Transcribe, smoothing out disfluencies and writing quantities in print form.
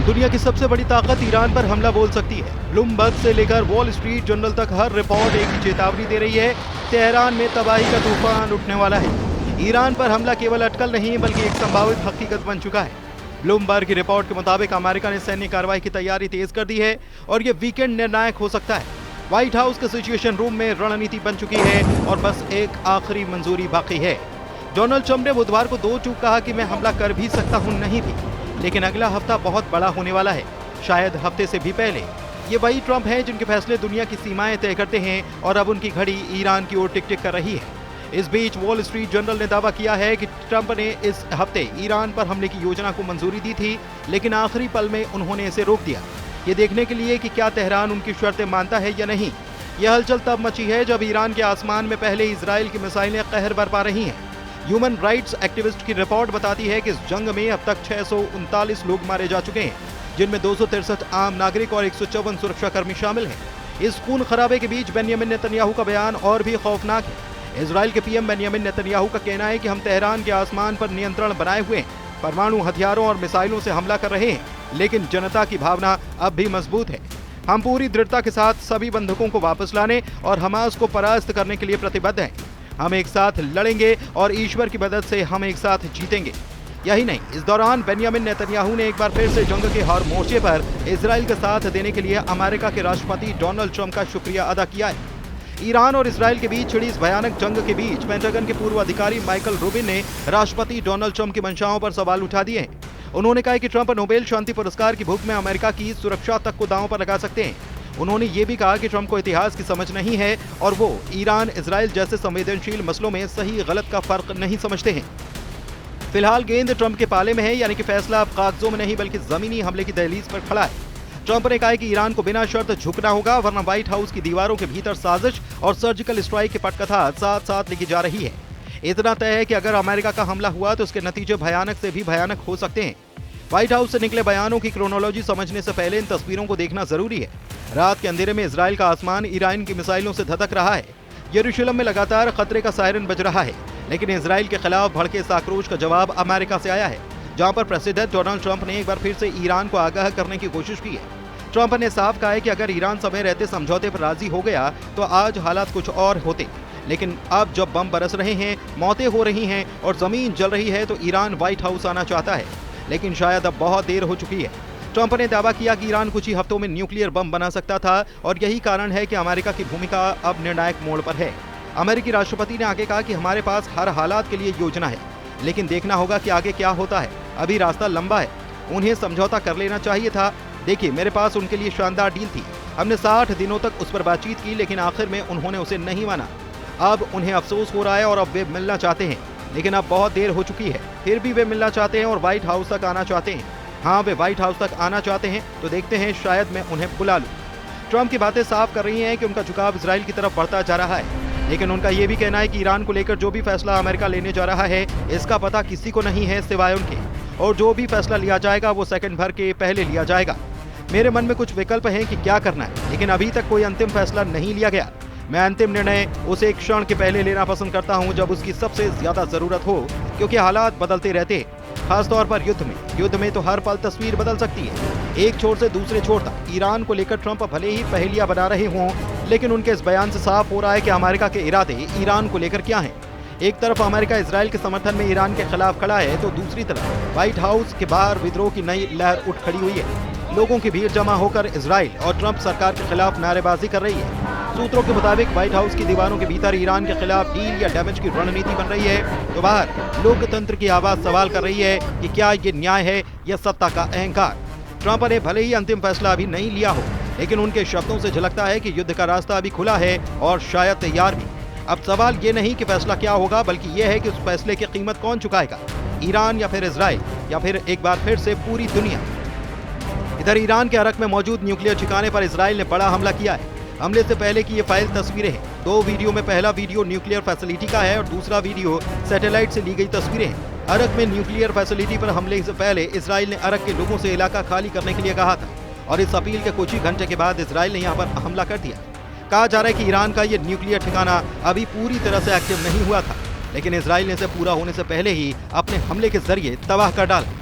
दुनिया की सबसे बड़ी ताकत ईरान पर हमला बोल सकती है। ब्लूमबर्ग से लेकर वॉल स्ट्रीट जर्नल तक हर रिपोर्ट एक ही चेतावनी दे रही है, तेहरान में तबाही का तूफान उठने वाला है। ईरान पर हमला केवल अटकल नहीं बल्कि एक संभावित हकीकत बन चुका है। ब्लूमबर्ग की रिपोर्ट के मुताबिक अमेरिका ने सैन्य कार्रवाई की तैयारी तेज कर दी है और ये वीकेंड निर्णायक हो सकता है। व्हाइट हाउस के सिचुएशन रूम में रणनीति बन चुकी है और बस एक आखिरी मंजूरी बाकी है। डोनाल्ड ट्रंप ने बुधवार को दो टूक कहा कि मैं हमला कर भी सकता हूं, नहीं भी, लेकिन अगला हफ्ता बहुत बड़ा होने वाला है, शायद हफ्ते से भी पहले। ये वही ट्रंप हैं जिनके फैसले दुनिया की सीमाएं तय करते हैं और अब उनकी घड़ी ईरान की ओर टिक टिक कर रही है। इस बीच वॉल स्ट्रीट जर्नल ने दावा किया है कि ट्रंप ने इस हफ्ते ईरान पर हमले की योजना को मंजूरी दी थी, लेकिन आखिरी पल में उन्होंने इसे रोक दिया, ये देखने के लिए कि क्या तेहरान उनकी शर्तें मानता है या नहीं। यह हलचल तब मची है जब ईरान के आसमान में पहले इजराइल की मिसाइलें कहर बरपा रही हैं। ह्यूमन राइट्स एक्टिविस्ट की रिपोर्ट बताती है कि इस जंग में अब तक 639 लोग मारे जा चुके हैं, जिनमें 263 आम नागरिक और 154 सुरक्षाकर्मी शामिल हैं। इस खून खराबे के बीच बेंयामिन नेतन्याहू का बयान और भी खौफनाक है। इजराइल के पीएम बेंयामिन नेतन्याहू का कहना है कि हम तेहरान के आसमान पर नियंत्रण बनाए हुए हैं, परमाणु हथियारों और मिसाइलों से हमला कर रहे हैं, लेकिन जनता की भावना अब भी मजबूत है। हम पूरी दृढ़ता के साथ सभी बंधकों को वापस लाने और हमास को परास्त करने के लिए प्रतिबद्ध हैं। हम एक साथ लड़ेंगे और ईश्वर की मदद से हम एक साथ जीतेंगे। यही नहीं, इस दौरान बेंयामिन नेतन्याहू ने एक बार फिर से जंग के हर मोर्चे पर इजराइल का साथ देने के लिए अमेरिका के राष्ट्रपति डोनाल्ड ट्रंप का शुक्रिया अदा किया है। ईरान और इजराइल के बीच छिड़ी इस भयानक जंग के बीच पेंटागन के पूर्व अधिकारी माइकल रूबिन ने राष्ट्रपति डोनाल्ड ट्रंप की मंशाओं पर सवाल उठा दिए हैं। उन्होंने कहा कि ट्रंप नोबेल शांति पुरस्कार की भूख में अमेरिका की सुरक्षा तक को दांव पर लगा सकते हैं। उन्होंने ये भी कहा कि ट्रंप को इतिहास की समझ नहीं है और वो ईरान इजराइल जैसे संवेदनशील मसलों में सही गलत का फर्क नहीं समझते हैं। फिलहाल गेंद ट्रंप के पाले में है, यानी कि फैसला अब कागजों में नहीं बल्कि जमीनी हमले की दहलीज पर खड़ा है। ट्रंप ने कहा कि ईरान को बिना शर्त झुकना होगा, वरना व्हाइट हाउस की दीवारों के भीतर साजिश और सर्जिकल स्ट्राइक की पटकथा साथ साथ लिखी जा रही है। इतना तय है कि अगर अमेरिका का हमला हुआ तो उसके नतीजे भयानक से भी भयानक हो सकते हैं। व्हाइट हाउस से निकले बयानों की क्रोनोलॉजी समझने से पहले इन तस्वीरों को देखना जरूरी है। रात के अंधेरे में इजराइल का आसमान ईरान की मिसाइलों से धधक रहा है। यरूशलेम में लगातार खतरे का सायरन बज रहा है, लेकिन इजराइल के खिलाफ भड़के इस आक्रोश का जवाब अमेरिका से आया है, जहां पर प्रेसिडेंट डोनाल्ड ट्रंप ने एक बार फिर से ईरान को आगाह करने की कोशिश की है। ट्रंप ने साफ कहा है कि अगर ईरान समय रहते समझौते पर राजी हो गया तो आज हालात कुछ और होते, लेकिन अब जब बम बरस रहे हैं, मौतें हो रही हैं और जमीन जल रही है तो ईरान व्हाइट हाउस आना चाहता है, लेकिन शायद अब बहुत देर हो चुकी है। ट्रंप ने दावा किया कि ईरान कुछ ही हफ्तों में न्यूक्लियर बम बना सकता था और यही कारण है कि अमेरिका की भूमिका अब निर्णायक मोड़ पर है। अमेरिकी राष्ट्रपति ने आगे कहा कि हमारे पास हर हालात के लिए योजना है, लेकिन देखना होगा कि आगे क्या होता है। अभी रास्ता लंबा है, उन्हें समझौता कर लेना चाहिए था। देखिए, मेरे पास उनके लिए शानदार डील थी, हमने 60 दिनों तक उस पर बातचीत की, लेकिन आखिर में उन्होंने उसे नहीं माना। अब उन्हें अफसोस हो रहा है और अब वे मिलना चाहते हैं, लेकिन अब बहुत देर हो चुकी है। फिर भी वे मिलना चाहते हैं और व्हाइट हाउस तक आना चाहते हैं। हाँ, वे व्हाइट हाउस तक आना चाहते हैं, तो देखते हैं, शायद मैं उन्हें बुला लूं। ट्रंप की बातें साफ कर रही हैं कि उनका झुकाव इजराइल की तरफ बढ़ता जा रहा है, लेकिन उनका ये भी कहना है कि ईरान को लेकर जो भी फैसला अमेरिका लेने जा रहा है, इसका पता किसी को नहीं है सिवाय उनके, और जो भी फैसला लिया जाएगा वो सेकंड भर के पहले लिया जाएगा। मेरे मन में कुछ विकल्प हैं कि क्या करना है, लेकिन अभी तक कोई अंतिम फैसला नहीं लिया गया। मैं अंतिम निर्णय उसे एक क्षण के पहले लेना पसंद करता हूं जब उसकी सबसे ज्यादा जरूरत हो, क्योंकि हालात बदलते रहते हैं, खासतौर पर युद्ध में तो हर पल तस्वीर बदल सकती है। एक छोर से दूसरे छोर तक ईरान को लेकर ट्रंप भले ही पहेलियां बना रहे हों, लेकिन उनके इस बयान से साफ हो रहा है कि अमेरिका के इरादे ईरान को लेकर क्या हैं। एक तरफ अमेरिका इजराइल के समर्थन में ईरान के खिलाफ खड़ा है, तो दूसरी तरफ व्हाइट हाउस के बाहर विद्रोह की नई लहर उठ खड़ी हुई है। लोगों की भीड़ जमा होकर इजराइल और ट्रंप सरकार के खिलाफ नारेबाजी कर रही है। सूत्रों के मुताबिक व्हाइट हाउस की दीवारों के भीतर ईरान के खिलाफ डील या डैमेज की रणनीति बन रही है, तो बाहर लोकतंत्र की आवाज सवाल कर रही है कि क्या ये न्याय है या सत्ता का अहंकार। ट्रंप ने भले ही अंतिम फैसला अभी नहीं लिया हो, लेकिन उनके शब्दों से झलकता है कि युद्ध का रास्ता अभी खुला है और शायद तैयार भी। अब सवाल ये नहीं कि फैसला क्या होगा, बल्कि ये है कि उस फैसले की कीमत कौन चुकाएगा, ईरान या फिर इजराइल, या फिर एक बार फिर से पूरी दुनिया। इधर ईरान के अरक में मौजूद न्यूक्लियर ठिकाने पर इजराइल ने बड़ा हमला किया है। हमले से पहले की ये फाइल तस्वीरें हैं। दो वीडियो में पहला वीडियो न्यूक्लियर फैसिलिटी का है और दूसरा वीडियो सैटेलाइट से ली गई तस्वीरें हैं। अरक में न्यूक्लियर फैसिलिटी पर हमले से पहले इजराइल ने अरक के लोगों से इलाका खाली करने के लिए कहा था और इस अपील के कुछ ही घंटे के बाद इजराइल ने यहाँ पर हमला कर दिया। कहा जा रहा है कि ईरान का ये न्यूक्लियर ठिकाना अभी पूरी तरह से एक्टिव नहीं हुआ था, लेकिन इजराइल ने इसे पूरा होने से पहले ही अपने हमले के जरिए तबाह कर डाला।